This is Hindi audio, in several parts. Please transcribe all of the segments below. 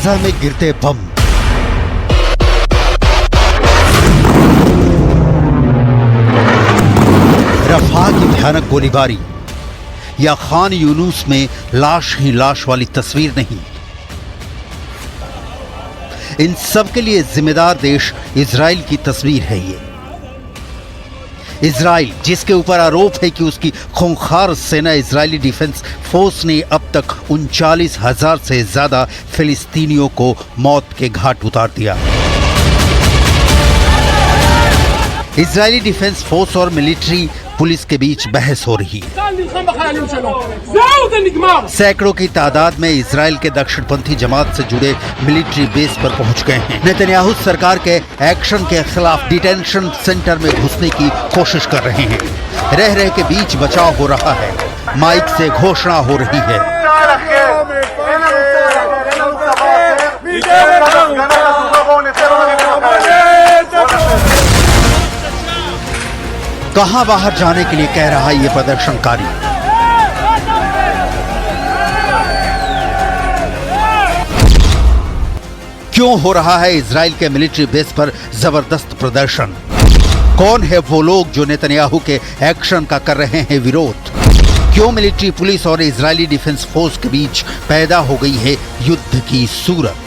गाजा में गिरते बम, रफा की भयानक गोलीबारी या खान यूनुस में लाश ही लाश वाली तस्वीर नहीं, इन सब के लिए जिम्मेदार देश इजराइल की तस्वीर है ये। इजराइल जिसके ऊपर आरोप है कि उसकी खूंखार सेना इजरायली डिफेंस फोर्स ने अब तक 39,000 से ज्यादा फिलिस्तीनियों को मौत के घाट उतार दिया। इजरायली डिफेंस फोर्स और मिलिट्री पुलिस के बीच बहस हो रही है। सैकड़ों की तादाद में इजराइल के दक्षिणपंथी जमात से जुड़े मिलिट्री बेस पर पहुंच गए हैं। नेतन्याहू सरकार के एक्शन के खिलाफ डिटेंशन सेंटर में घुसने की कोशिश कर रहे हैं। रह रह के बीच बचाव हो रहा है, माइक से घोषणा हो रही है। कहां बाहर जाने के लिए कह रहा है ये प्रदर्शनकारी? क्यों हो रहा है इजराइल के मिलिट्री बेस पर जबरदस्त प्रदर्शन? कौन है वो लोग जो नेतन्याहू के एक्शन का कर रहे हैं विरोध? क्यों मिलिट्री पुलिस और इजरायली डिफेंस फोर्स के बीच पैदा हो गई है युद्ध की सूरत?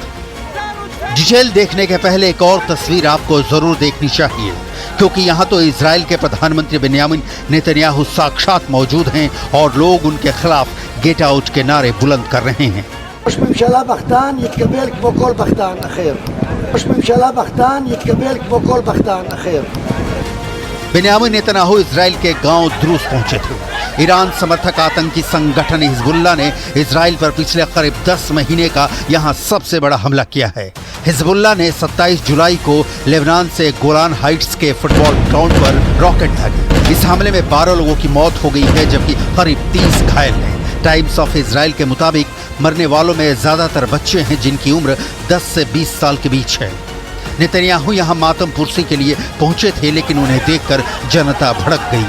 डिटेल देखने के पहले एक और तस्वीर आपको जरूर देखनी चाहिए, क्योंकि यहाँ तो इजराइल के प्रधानमंत्री बेन्यामिन नेतन्याहू साक्षात मौजूद हैं और लोग उनके खिलाफ गेट आउट के नारे बुलंद कर रहे हैं। बेन्यामिन नेतन्याहू इजराइल के गांव द्रूस पहुंचे थे। ईरान समर्थक आतंकी संगठन हिजबुल्लाह ने इजराइल पर पिछले करीब 10 महीने का यहां सबसे बड़ा हमला किया है। हिजबुल्लाह ने 27 जुलाई को लेबनान से गोलान हाइट्स के फुटबॉल ग्राउंड पर रॉकेट दागे। इस हमले में 12 लोगों की मौत हो गई है, जबकि करीब 30 घायल हैं। टाइम्स ऑफ इजराइल के मुताबिक मरने वालों में ज्यादातर बच्चे हैं जिनकी उम्र 10 से 20 साल के बीच है। नेतन्याहू यहां मातम पुरसी के लिए पहुंचे थे, लेकिन उन्हें देखकर जनता भड़क गई।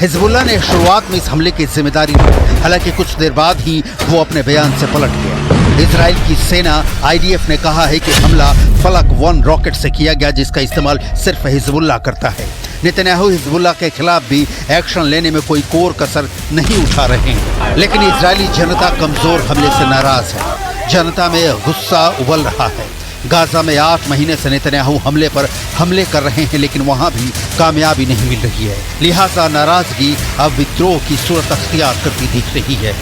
हिजबुल्लाह ने शुरुआत में इस हमले की जिम्मेदारी ली, हालांकि कुछ देर बाद ही वो अपने बयान से पलट गया। इजराइल की सेना IDF ने कहा है कि हमला फलक 1 रॉकेट से किया गया, जिसका इस्तेमाल सिर्फ हिजबुल्लाह करता है। नेतन्याहू हिजबुल्लाह के खिलाफ भी एक्शन लेने में कोई कोर कसर नहीं उठा रहे हैं, लेकिन इजरायली जनता कमजोर हमले से नाराज है। जनता में गुस्सा उबल रहा है। गाजा में 8 महीने से नेतन्याहू हमले पर हमले कर रहे हैं, लेकिन वहां भी कामयाबी नहीं मिल रही है। लिहाजा नाराजगी अब विद्रोह की सूरत अख्तियार करती दिख रही है।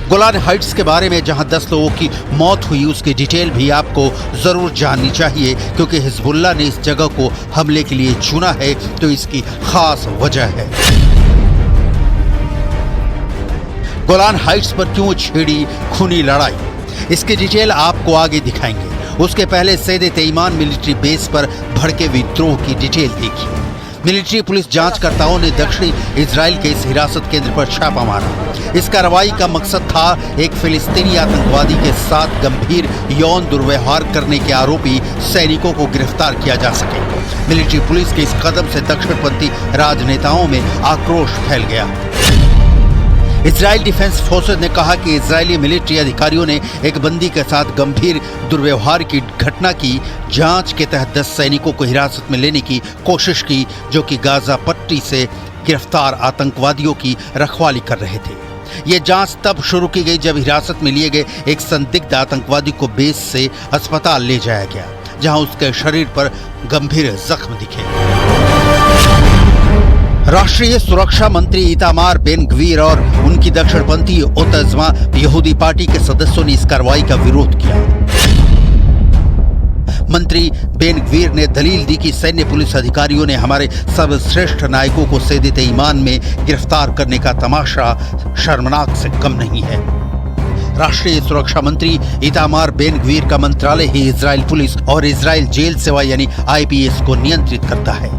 गोलान हाइट्स के बारे में जहां 10 लोगों की मौत हुई, उसकी डिटेल भी आपको जरूर जाननी चाहिए, क्योंकि हिजबुल्लाह ने इस जगह को हमले के लिए चुना है, तो इसकी खास वजह है। गोलान हाइट्स पर क्यों छिड़ी खूनी लड़ाई, इसकी डिटेल आपको आगे दिखाएंगे। उसके पहले सैयद तेईमान मिलिट्री बेस पर भड़के विद्रोह की डिटेल देखिए। मिलिट्री पुलिस जांचकर्ताओं ने दक्षिणी इजराइल के इस हिरासत केंद्र पर छापा मारा। इस कार्रवाई का मकसद था एक फिलिस्तीनी आतंकवादी के साथ गंभीर यौन दुर्व्यवहार करने के आरोपी सैनिकों को गिरफ्तार किया जा सके। मिलिट्री पुलिस के इस कदम से दक्षिणपंथी राजनेताओं में आक्रोश फैल गया। इजराइल डिफेंस फोर्सेज ने कहा कि इजरायली मिलिट्री अधिकारियों ने एक बंदी के साथ गंभीर दुर्व्यवहार की घटना की जांच के तहत 10 सैनिकों को हिरासत में लेने की कोशिश की, जो कि गाजा पट्टी से गिरफ्तार आतंकवादियों की रखवाली कर रहे थे। ये जांच तब शुरू की गई जब हिरासत में लिए गए एक संदिग्ध आतंकवादी को बेस से अस्पताल ले जाया गया, जहां उसके शरीर पर गंभीर जख्म दिखे। राष्ट्रीय सुरक्षा मंत्री इतामार बेन गवीर और उनकी दक्षिणपंथी ओतज़मा यहूदी पार्टी के सदस्यों ने इस कार्रवाई का विरोध किया। मंत्री बेन गवीर ने दलील दी कि सैन्य पुलिस अधिकारियों ने हमारे सर्वश्रेष्ठ नायकों को सैयद-ए-ईमान में गिरफ्तार करने का तमाशा शर्मनाक से कम नहीं है। राष्ट्रीय सुरक्षा मंत्री इतामार बेन गवीर का मंत्रालय ही इजराइल पुलिस और इजराइल जेल सेवा यानी IPS को नियंत्रित करता है।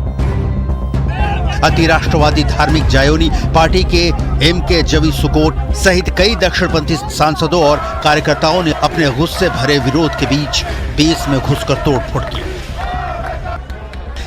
अति राष्ट्रवादी धार्मिक जायोनी पार्टी के MK जवी सुकोट सहित कई दक्षिणपंथी सांसदों और कार्यकर्ताओं ने अपने गुस्से भरे विरोध के बीच बेस में घुसकर तोड़फोड़ की।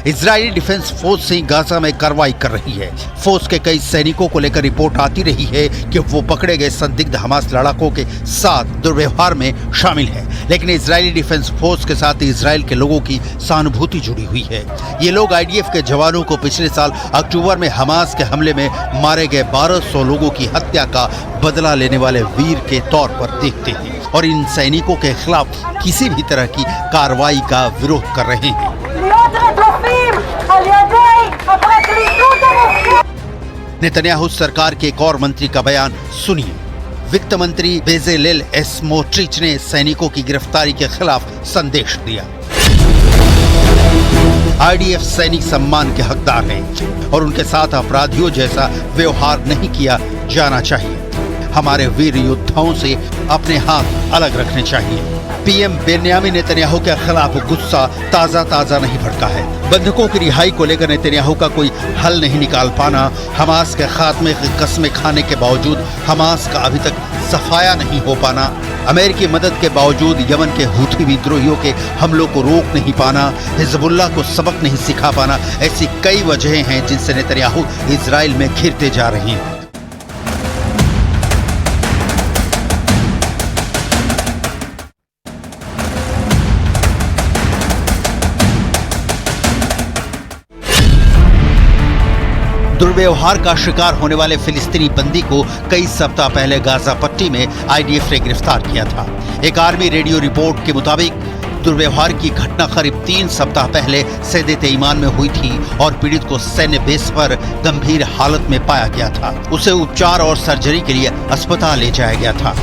इजरायली डिफेंस फोर्स से गाजा में कार्रवाई कर रही है। फोर्स के कई सैनिकों को लेकर रिपोर्ट आती रही है कि वो पकड़े गए संदिग्ध हमास लड़ाकों के साथ दुर्व्यवहार में शामिल है, लेकिन इजरायली डिफेंस फोर्स के साथ इजराइल के लोगों की सहानुभूति जुड़ी हुई है। ये लोग IDF के जवानों को पिछले साल अक्टूबर में हमास के हमले में मारे गए 1200 लोगों की हत्या का बदला लेने वाले वीर के तौर पर देखते हैं और इन सैनिकों के खिलाफ किसी भी तरह की कार्रवाई का विरोध कर रहे हैं। नेतन्याहू सरकार के एक और मंत्री का बयान सुनिए। वित्त मंत्री बेजेलेल स्मोट्रिच ने सैनिकों की गिरफ्तारी के खिलाफ संदेश दिया। IDF सैनिक सम्मान के हकदार हैं और उनके साथ अपराधियों जैसा व्यवहार नहीं किया जाना चाहिए। हमारे वीर योद्धाओं से अपने हाथ अलग रखने चाहिए। PM बेन्यामिन नेतन्याहू के खिलाफ गुस्सा ताजा नहीं भड़का है। बंधकों की रिहाई को लेकर नेतन्याहू का कोई हल नहीं निकाल पाना, हमास के खात्मे की कस्में खाने के बावजूद हमास का अभी तक सफाया नहीं हो पाना, अमेरिकी मदद के बावजूद यमन के हूथी विद्रोहियों के हमलों को रोक नहीं पाना, हिजबुल्लाह को सबक नहीं सिखा पाना, ऐसी कई वजहें हैं जिनसे नेतन्याहू इजराइल में घिरते जा रहे हैं। दुर्व्यवहार का शिकार होने वाले फिलिस्तीनी बंदी को कई सप्ताह पहले गाजा पट्टी में IDF ने गिरफ्तार किया था। एक आर्मी रेडियो रिपोर्ट के मुताबिक दुर्व्यवहार की घटना करीब 3 सप्ताह पहले सैयद-ए-ईमान में हुई थी और पीड़ित को सैन्य बेस पर गंभीर हालत में पाया गया था। उसे उपचार और सर्जरी के लिए अस्पताल ले जाया गया था।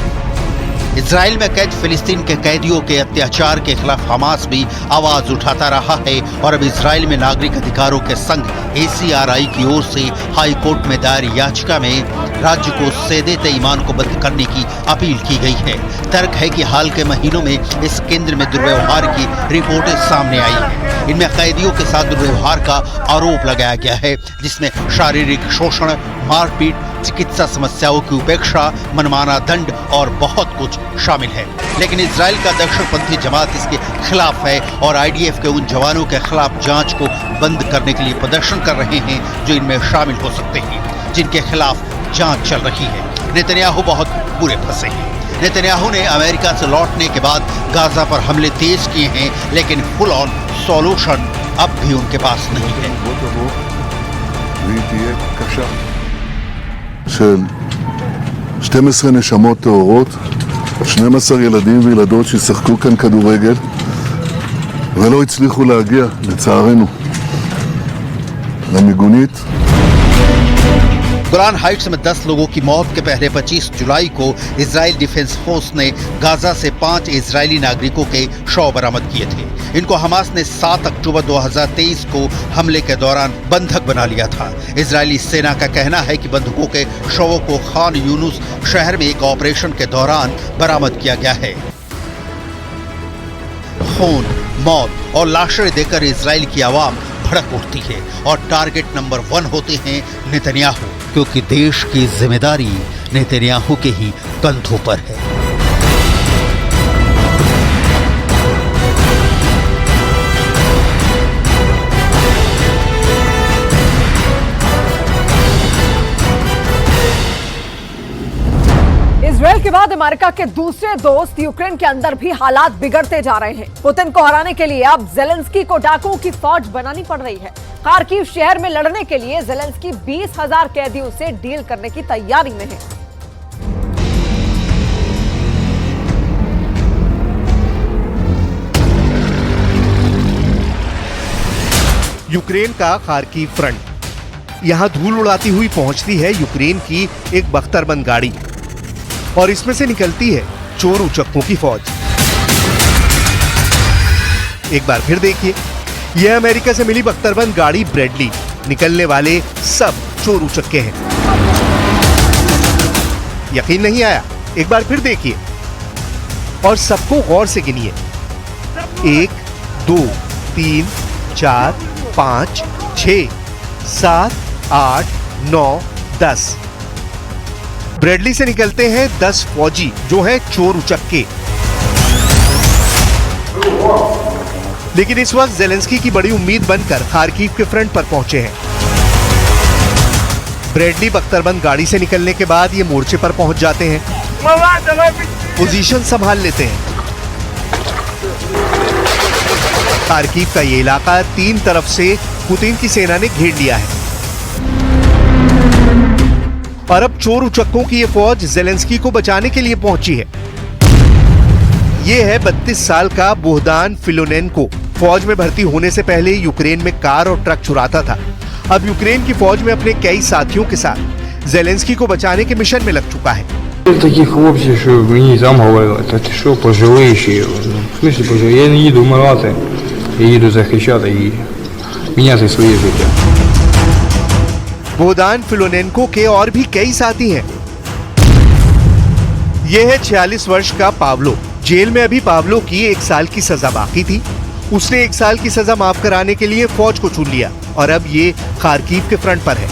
इजराइल में कैद फिलिस्तीन के कैदियों के अत्याचार के खिलाफ हमास भी आवाज उठाता रहा है और अब इजराइल में नागरिक अधिकारों के संघ ACRI की ओर से हाई कोर्ट में दायर याचिका में राज्य को सैयद-ए-ईमान को बंद करने की अपील की गई है। तर्क है कि हाल के महीनों में इस केंद्र में दुर्व्यवहार की रिपोर्टें सामने आई हैं। इनमें कैदियों के साथ दुर्व्यवहार का आरोप लगाया गया है, जिसमें शारीरिक शोषण, मारपीट, चिकित्सा समस्याओं की उपेक्षा, मनमाना दंड और बहुत कुछ शामिल है। लेकिन इजराइल का दक्षिणपंथी जमात इसके खिलाफ है और IDF के उन जवानों के खिलाफ जांच को बंद करने के लिए प्रदर्शन कर रहे हैं जो इनमें शामिल हो सकते हैं, जिनके खिलाफ जांच चल रही है। नेतन्याहू बहुत बुरे फंसे हैं। नेतन्याहू ने अमेरिका से लौटने के बाद गाजा पर हमले तेज किए हैं, लेकिन फुल ऑन सॉल्यूशन अब भी उनके पास नहीं है। של 12 נשמות טהורות, 12 ילדים וילדות ששחקו כאן כדורגל ולא הצליחו להגיע, לצערנו, למיגונית. गोलान हाइट्स में 10 लोगों की मौत के पहले 25 जुलाई को इजराइल डिफेंस फोर्स ने गाजा से 5 इजरायली नागरिकों के शव बरामद किए थे। इनको हमास ने 7 अक्टूबर 2023 को हमले के दौरान बंधक बना लिया था। इजरायली सेना का कहना है कि बंधकों के शवों को खान यूनुस शहर में एक ऑपरेशन के दौरान बरामद किया गया है। खून, मौत और लाशें देकर इजराइल की आवाम भड़क उठती है और टारगेट नंबर 1 होते हैं नेतन्याहू, क्योंकि देश की जिम्मेदारी नेतन्याहू के ही कंधों पर है। इजराइल के बाद अमेरिका के दूसरे दोस्त यूक्रेन के अंदर भी हालात बिगड़ते जा रहे हैं। पुतिन को हराने के लिए अब जेलेंस्की को डाकुओं की फौज बनानी पड़ रही है। खार्किव शहर में लड़ने के लिए जेलेंस्की 20,000 कैदियों से डील करने की तैयारी में है। यूक्रेन का खार्किव फ्रंट। यहां धूल उड़ाती हुई पहुंचती है यूक्रेन की एक बख्तरबंद गाड़ी और इसमें से निकलती है चोर उचक्कों की फौज। एक बार फिर देखिए, यह अमेरिका से मिली बख्तरबंद गाड़ी ब्रेडली। निकलने वाले सब चोर उचक्के हैं। यकीन नहीं आया? एक बार फिर देखिए और सबको गौर से गिनिए। 1, 2, 3, 4, 5, 6, 7, 8, 9, 10। ब्रेडली से निकलते हैं 10 फौजी जो हैं चोर उचक्के। लेकिन इस वक्त जेलेंस्की की बड़ी उम्मीद बनकर खार्किव के फ्रंट पर पहुंचे हैं। ब्रेडली बख्तरबंद गाड़ी से निकलने के बाद ये मोर्चे पर पहुंच जाते हैं, पोजीशन संभाल लेते हैं। खार्किव का ये इलाका 3 तरफ से पुतिन की सेना ने घेर लिया है और अब चोर उचक्कों की ये फौज जेलेंस्की को बचाने के लिए पहुंची है। ये है 32 साल का बोहदान फिलोनेंको। फौज में भर्ती होने से पहले यूक्रेन में कार और ट्रक चुराता था। अब यूक्रेन की फौज में अपने कई साथियों के साथ जेलेंस्की को बचाने के मिशन में लग चुका है। Такі хлопці, що мені сам говорили, та ти що, пожили ще? В смысле пожили? Я не їду вмирати, я їду захищати і міняти своє життя. बोहदान फिलोनेंको के और भी कई साथी हैं। यह है 46 वर्ष का पाब्लो। जेल में अभी पाब्लो की 1 साल की सजा बाकी थी। उसने 1 साल की सजा माफ कराने के लिए फौज को चुन लिया और अब ये खार्किव के फ्रंट पर है।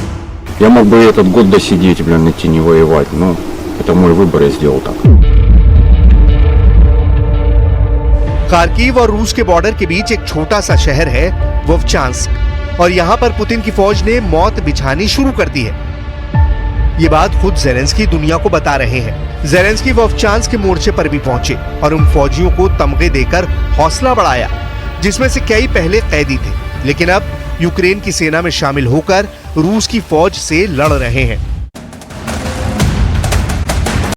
Я мог бы этот год досидеть, идти не воевать, но это мой выбор, я сделал так. खार्किव और रूस के बॉर्डर के बीच एक छोटा सा शहर है वोवचांस्क और यहाँ पर पुतिन की फौज ने मौत बिछानी शुरू कर दी है। ये बात खुद जेलेंस्की दुनिया को बता रहे हैं। जेलेंस्की वोवचांस्क के मोर्चे पर भी पहुंचे और उन फौजियों को तमगे देकर हौसला बढ़ाया जिसमें से कई पहले कैदी थे, लेकिन अब यूक्रेन की सेना में शामिल होकर रूस की फौज से लड़ रहे हैं।